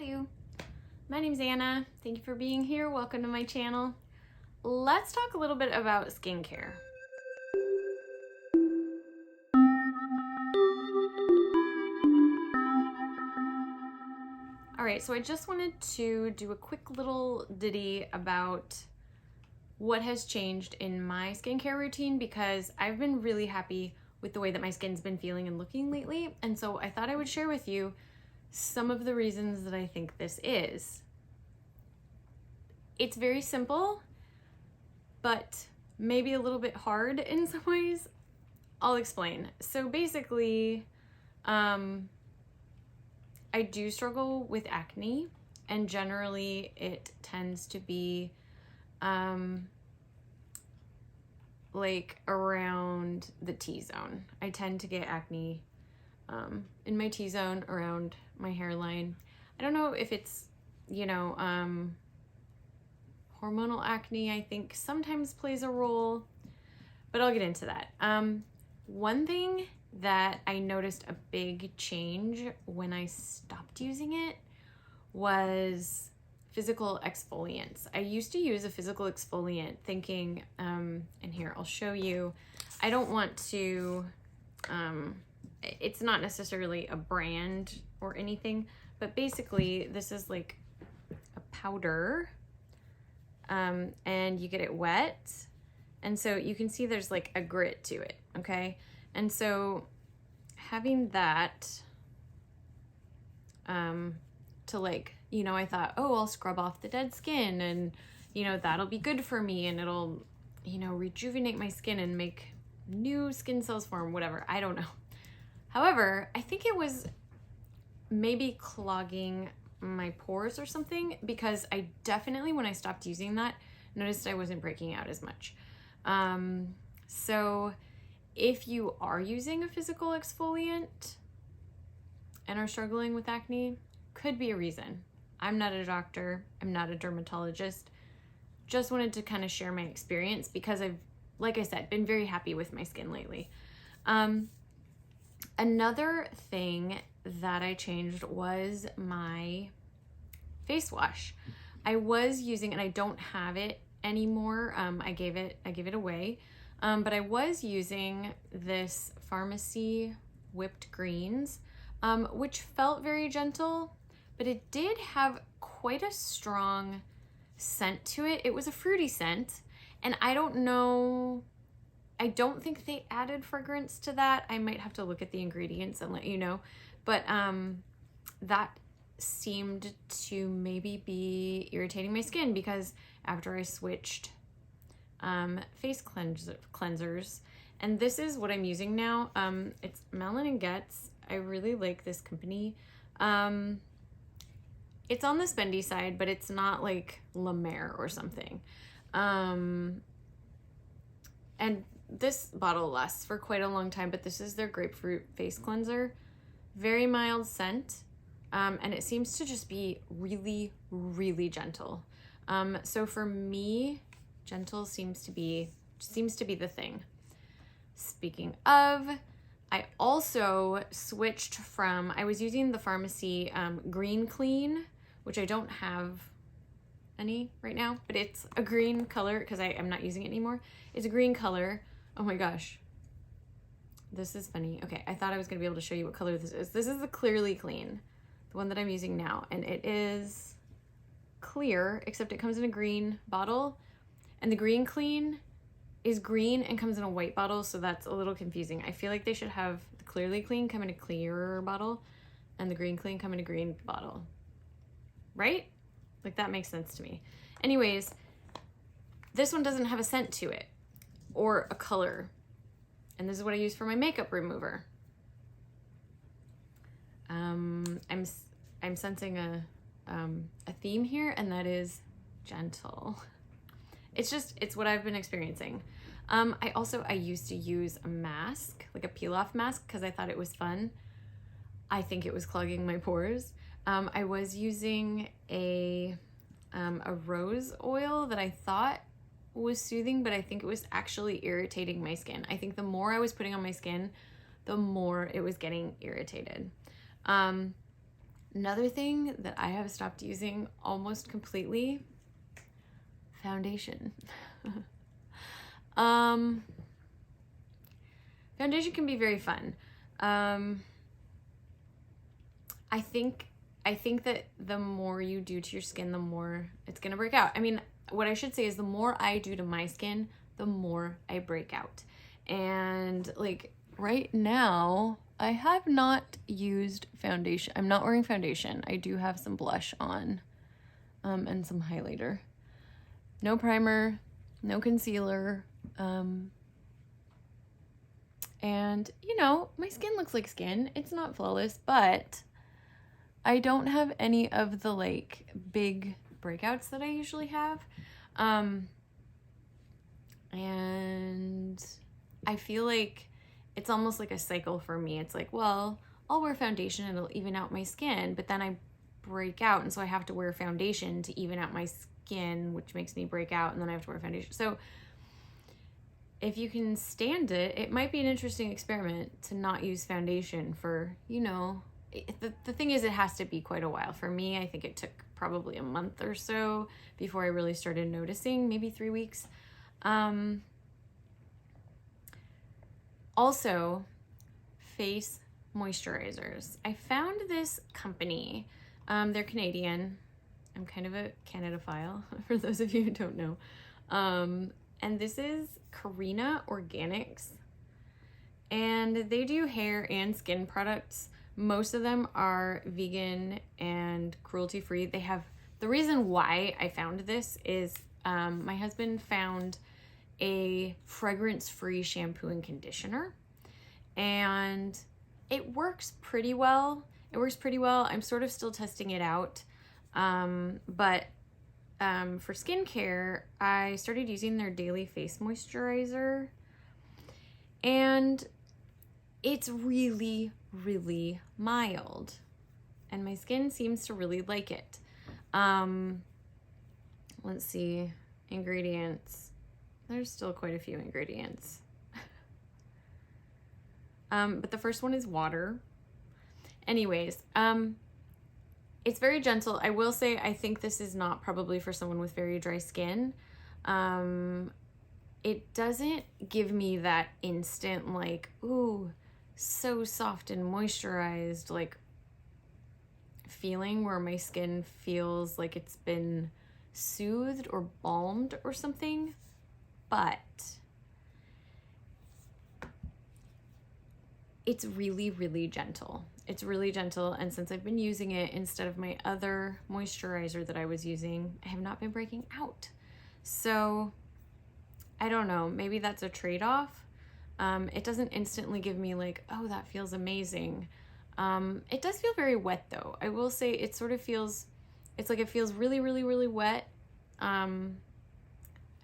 Hello, my name's Anna. Thank you for being here. Welcome to my channel. Let's talk a little bit about skincare. All right, so I just wanted to do a quick little ditty about what has changed in my skincare routine because I've been really happy with the way that my skin's been feeling and looking lately. And so I thought I would share with you some of the reasons that I think this is. It's very simple, but maybe a little bit hard in some ways. I'll explain. So basically, I do struggle with acne, and generally it tends to be like around the T-zone. I tend to get acne in my T-zone around my hairline. I don't know if it's, hormonal acne, I think sometimes plays a role, but I'll get into that. One thing that I noticed a big change when I stopped using it was physical exfoliants. I used to use a physical exfoliant thinking, and here I'll show you, I don't want to, it's not necessarily a brand or anything, but basically this is like a powder, and you get it wet, and so you can see there's like a grit to it, okay? And so having that, to like, I thought, oh, I'll scrub off the dead skin and, that'll be good for me and it'll, rejuvenate my skin and make new skin cells form, whatever. I don't know. However, I think it was maybe clogging my pores or something, because I definitely, when I stopped using that, noticed I wasn't breaking out as much. So if you are using a physical exfoliant and are struggling with acne, could be a reason. I'm not a doctor. I'm not a dermatologist. Just wanted to kind of share my experience because I've, like I said, been very happy with my skin lately. Another thing that I changed was my face wash. I was using, and I don't have it anymore. I gave it away. But I was using this Farmacy whipped greens, which felt very gentle, but it did have quite a strong scent to it. It was a fruity scent, and I don't think they added fragrance to that. I might have to look at the ingredients and let you know, but that seemed to maybe be irritating my skin because after I switched face cleansers, and this is what I'm using now. It's Malin+Goetz. I really like this company. It's on the spendy side, but it's not like La Mer or something. And this bottle lasts for quite a long time, but this is their Grapefruit face cleanser. Very mild scent, and it seems to just be really, really gentle. So for me, gentle seems to be the thing. Speaking of, I also switched from, I was using the Farmacy Green Clean, which I don't have any right now, but it's a green color because I am not using it anymore. It's a green color. Oh my gosh. This is funny. Okay, I thought I was going to be able to show you what color this is. This is the Clearly Clean, the one that I'm using now, and it is clear, except it comes in a green bottle. And the Green Clean is green and comes in a white bottle, so that's a little confusing. I feel like they should have the Clearly Clean come in a clearer bottle and the Green Clean come in a green bottle. Right? Like, that makes sense to me. Anyways, this one doesn't have a scent to it or a color. And this is what I use for my makeup remover. I'm sensing a theme here, and that is gentle. It's what I've been experiencing. I used to use a mask, like a peel-off mask, because I thought it was fun. I think it was clogging my pores. I was using a rose oil that I thought was soothing, but I think it was actually irritating my skin. I think the more I was putting on my skin, the more it was getting irritated. Another thing that I have stopped using almost completely, foundation. Foundation can be very fun. I think that the more you do to your skin, the more it's gonna break out. I mean, what I should say is the more I do to my skin, the more I break out. And like right now, I have not used foundation. I'm not wearing foundation. I do have some blush on, and some highlighter. No primer, no concealer. And you know, my skin looks like skin. It's not flawless, but I don't have any of the like big breakouts that I usually have. And I feel like it's almost like a cycle for me. It's like, well, I'll wear foundation and it'll even out my skin, but then I break out, and so I have to wear foundation to even out my skin, which makes me break out, and then I have to wear foundation. So if you can stand it, it might be an interesting experiment to not use foundation for, you know, the thing is, it has to be quite a while. For me, I think it took probably a month or so before I really started noticing, maybe 3 weeks. Also, face moisturizers. I found this company. They're Canadian. I'm kind of a Canada-phile, for those of you who don't know. And this is Carina Organics. And they do hair and skin products. Most of them are vegan and cruelty-free. They have, the reason why I found this is my husband found a fragrance-free shampoo and conditioner, and it works pretty well. I'm sort of still testing it out. But for skincare, I started using their daily face moisturizer, and it's really, really mild, and my skin seems to really like it. Let's see, ingredients. There's still quite a few ingredients. But the first one is water. Anyways, it's very gentle. I will say, I think this is not probably for someone with very dry skin. It doesn't give me that instant, like, ooh, so soft and moisturized, like, feeling where my skin feels like it's been soothed or balmed or something. But it's really, really gentle. It's really gentle, and since I've been using it instead of my other moisturizer that I was using, I have not been breaking out. So I don't know, maybe that's a trade-off. It doesn't instantly give me like, oh, that feels amazing. It does feel very wet though. I will say it sort of feels, it's like it feels really, really, really wet.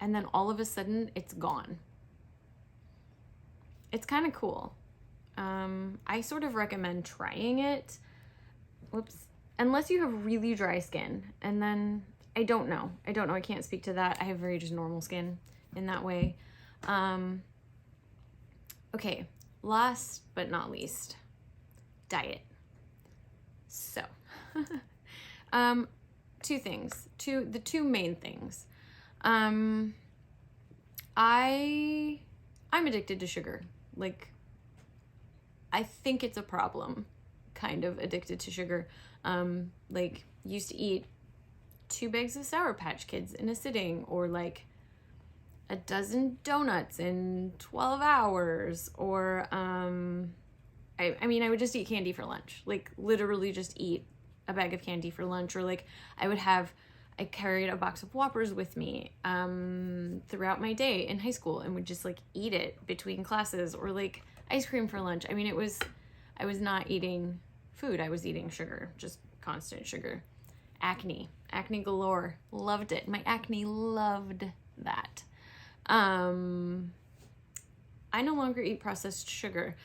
And then all of a sudden it's gone. It's kind of cool. I sort of recommend trying it. Whoops. Unless you have really dry skin, and then I don't know. I can't speak to that. I have very just normal skin in that way. Okay, last but not least, diet. So, two things, the two main things. I'm addicted to sugar. Like, I think it's a problem, kind of addicted to sugar. Like, used to eat 2 bags of Sour Patch Kids in a sitting, or like a dozen donuts in 12 hours, or I mean, I would just eat candy for lunch, like literally just eat a bag of candy for lunch, or like I carried a box of Whoppers with me throughout my day in high school, and would just like eat it between classes, or like ice cream for lunch. I mean, I was not eating food, I was eating sugar, just constant sugar. Acne galore, loved it. My acne loved that. I no longer eat processed sugar,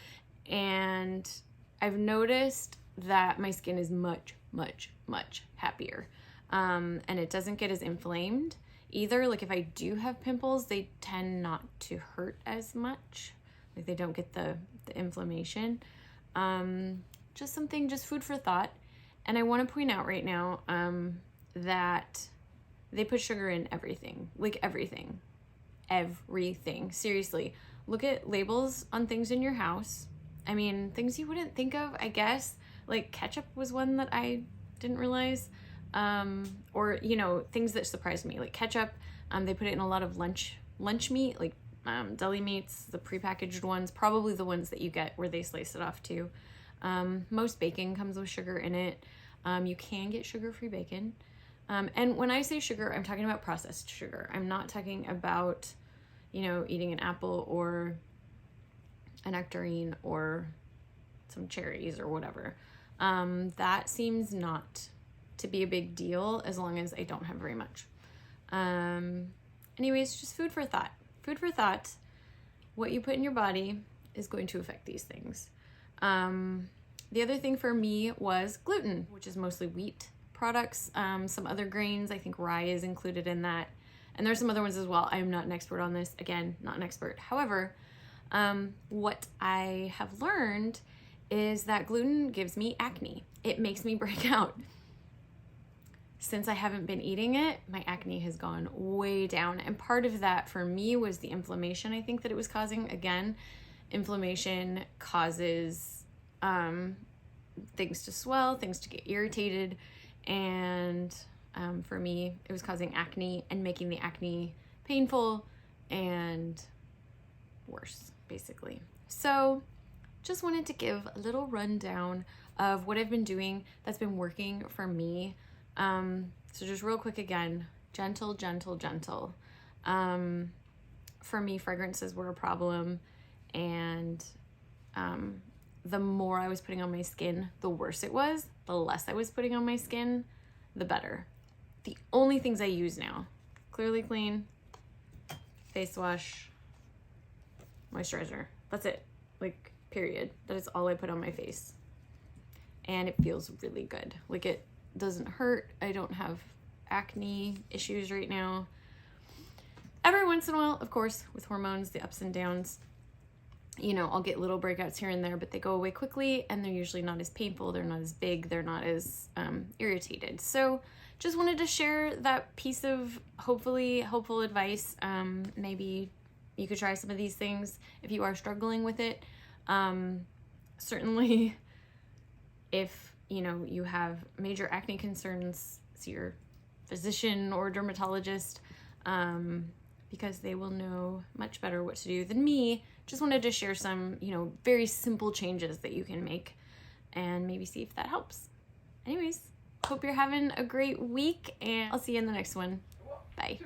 and I've noticed that my skin is much, much, much happier. And it doesn't get as inflamed either. Like, if I do have pimples, they tend not to hurt as much. Like, they don't get the inflammation. Just food for thought. And I want to point out right now that they put sugar in everything, like everything. Everything. Seriously, look at labels on things in your house. I mean, things you wouldn't think of, I guess. Like ketchup was one that I didn't realize. Or, you know, things that surprised me, like ketchup. They put it in a lot of lunch meat, like deli meats, the prepackaged ones, probably the ones that you get where they slice it off too. Most bacon comes with sugar in it. You can get sugar-free bacon. And when I say sugar, I'm talking about processed sugar. I'm not talking about, you know, eating an apple or a nectarine or some cherries or whatever. That seems not to be a big deal as long as I don't have very much. Anyways, just food for thought. Food for thought. What you put in your body is going to affect these things. The other thing for me was gluten, which is mostly wheat products, some other grains. I think rye is included in that. And there's some other ones as well. I'm not an expert on this. Again, not an expert. However, what I have learned is that gluten gives me acne. It makes me break out. Since I haven't been eating it, my acne has gone way down. And part of that for me was the inflammation I think that it was causing. Again, inflammation causes things to swell, things to get irritated. And for me, it was causing acne and making the acne painful and worse, basically. So just wanted to give a little rundown of what I've been doing that's been working for me. So just real quick again, gentle, gentle, gentle. For me, fragrances were a problem, and the more I was putting on my skin, the worse it was. The less I was putting on my skin, the better. The only things I use now, Clearly Clean, face wash, moisturizer. That's it. Like, period. That is all I put on my face. And it feels really good. Like, it doesn't hurt. I don't have acne issues right now. Every once in a while, of course, with hormones, the ups and downs, you know, I'll get little breakouts here and there, but they go away quickly and they're usually not as painful. They're not as big. They're not as irritated. So just wanted to share that piece of hopefully helpful advice. Maybe you could try some of these things if you are struggling with it. Certainly if you know, you have major acne concerns, see your physician or dermatologist, because they will know much better what to do than me. Just wanted to share some, you know, very simple changes that you can make and maybe see if that helps. Anyways, hope you're having a great week, and I'll see you in the next one. Bye.